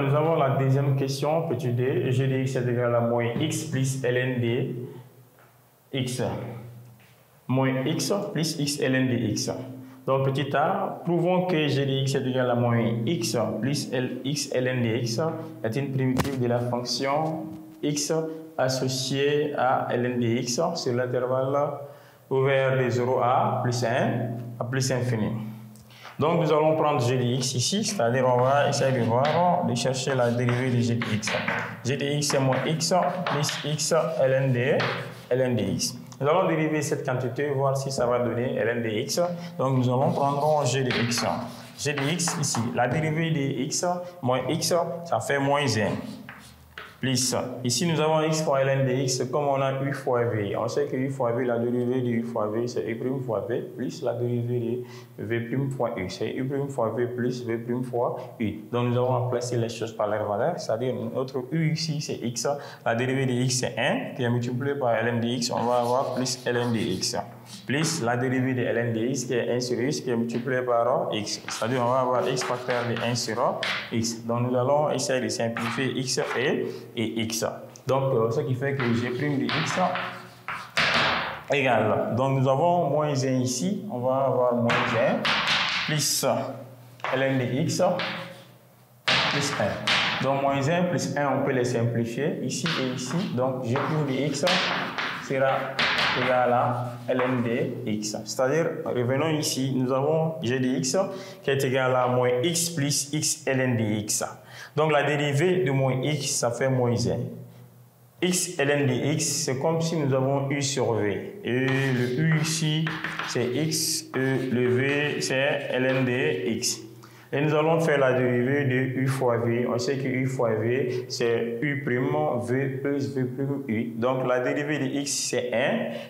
nous avons la deuxième question, petit d. G de x est égal à moins x plus ln de x. Moins x plus x ln de x. Donc, petit a, prouvons que g de x est égal à moins x plus x ln de x est une primitive de la fonction x associée à ln de x sur l'intervalle ouvert de 0 à plus 1 à plus infini. Donc, nous allons prendre g de x ici, c'est-à-dire on va essayer de voir, de chercher la dérivée de g de x. G de x c'est moins x plus x ln de x. Nous allons dériver cette quantité, voir si ça va donner ln de x. Donc, nous allons prendre g de x. G de x ici, la dérivée de x moins x, ça fait moins 1. Plus, ici nous avons x fois ln de x, comme on a u fois v. On sait que u fois v, la dérivée de u fois v, c'est u' fois v, plus la dérivée de v' fois u. C'est u' fois v plus v' fois u. Donc nous avons remplacé les choses par leur valeur, c'est-à-dire notre u ici c'est x, la dérivée de x c'est 1, qui est multiplié par ln de x, on va avoir plus ln de x. Plus la dérivée de ln de x qui est 1 sur x qui est multiplié par x. C'est-à-dire on va avoir x facteur de 1 sur x. Donc nous allons essayer de simplifier x et x. Donc ce qui fait que g' de x égale. Donc nous avons moins 1 ici. On va avoir moins 1 plus ln de x plus 1. Donc moins 1 plus 1 on peut les simplifier ici et ici. Donc g' de x sera égal à ln de x. C'est-à-dire, revenons ici, nous avons g de x qui est égal à moins x plus x ln de x. Donc la dérivée de moins x, ça fait moins 1. X ln de x, c'est comme si nous avons u sur v. Et le u ici, c'est x, et le v, c'est ln de x. Et nous allons faire la dérivée de u fois v. On sait que u fois v, c'est u' v plus v' u. Donc la dérivée de x, c'est 1.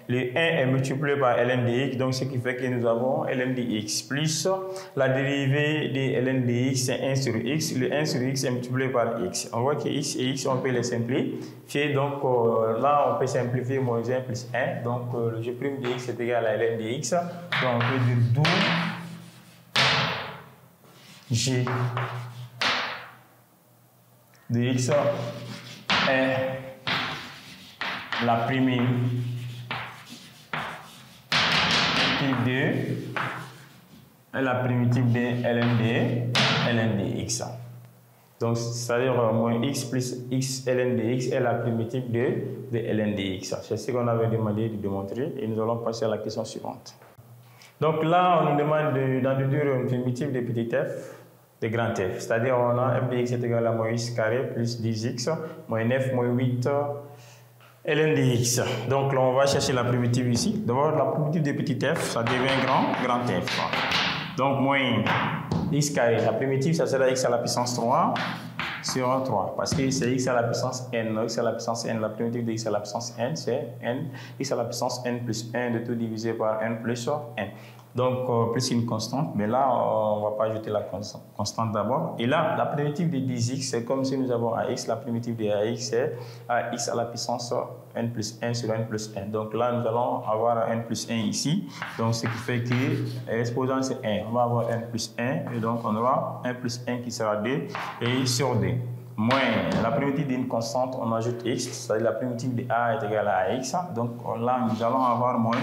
Le 1 est multiplié par ln de x, donc ce qui fait que nous avons ln de x plus la dérivée de ln de x, c'est 1 sur x. Le 1 sur x est multiplié par x. On voit que x et x, on peut les simplifier. Donc là, on peut simplifier moins 1 plus 1. Donc le g' de x est égal à ln de x. Donc on peut dire d'où g de x est la primitive de ln de x. Donc, c'est-à-dire moins x plus x ln de x est la primitive de ln de x. C'est ce qu'on avait demandé de démontrer et nous allons passer à la question suivante. Donc là, on nous demande d'en déduire une primitive de petit f de grand f. C'est-à-dire, on a f de x est égal à moins x carré plus 10x moins 9 moins 8 ln de x. Donc là, on va chercher la primitive ici. D'abord, la primitive de petit f, ça devient grand f. Donc, moins x carré. La primitive, ça sera x à la puissance 3 sur 3. Parce que c'est x à la puissance n. X à la puissance n, la primitive de x à la puissance n, c'est n. X à la puissance n plus 1 de tout divisé par n plus n. Donc, plus une constante. Mais là, on ne va pas ajouter la constante d'abord. Et là, la primitive de 10x, c'est comme si nous avons ax. La primitive de ax, c'est ax à la puissance n plus 1 sur n plus 1. Donc là, nous allons avoir n plus 1 ici. Donc, ce qui fait que l'exposant, c'est 1. On va avoir n plus 1. Et donc, on aura 1 plus 1 qui sera 2. Et sur 2. Moins la primitive d'une constante, on ajoute x. C'est-à-dire la primitive de a est égale à x. Donc là, nous allons avoir moins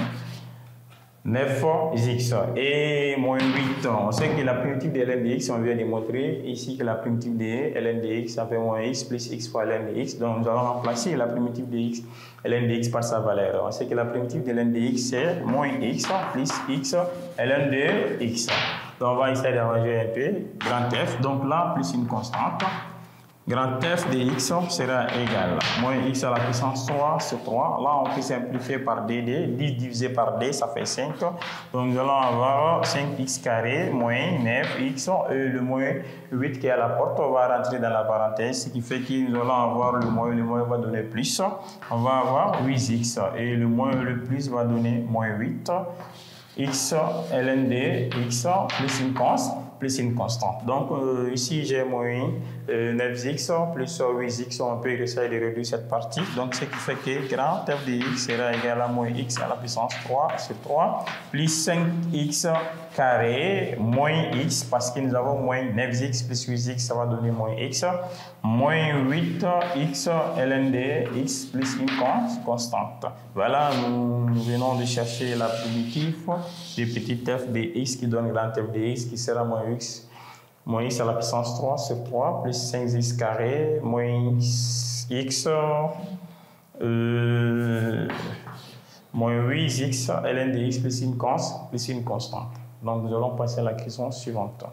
9x et moins 8. On sait que la primitive de ln de x, on vient de montrer ici que la primitive de ln de x, ça fait moins x plus x fois ln de x. Donc nous allons remplacer la primitive de x, ln de x par sa valeur. On sait que la primitive de ln de x, c'est moins x plus x ln de x. Donc on va essayer d'arranger un peu. Grand f, donc là, plus une constante. Grand f de x sera égal à moins x à la puissance 3 sur 3. Là, on peut simplifier par d. 10 divisé par d, ça fait 5. Donc, nous allons avoir 5x carré moins 9x. Et le moins 8 qui est à la porte, on va rentrer dans la parenthèse. Ce qui fait que nous allons avoir le moins va donner plus. On va avoir 8x. Et le moins le plus va donner moins 8. X ln de x plus une constante. Donc ici j'ai moins 9x plus 8x, on peut essayer de réduire cette partie. Donc, ce qui fait que grand f de x sera égal à moins x à la puissance 3 sur 3 plus 5x carré moins x, parce que nous avons moins 9x plus 8x, ça va donner moins x, moins 8x ln de x plus une constante. Voilà, nous venons de chercher la primitive du petit f de x qui donne grand f de x qui sera moins x à la puissance 3 sur 3 plus 5x carré moins x moins 8x ln de x plus une constante. Donc nous allons passer à la question suivante.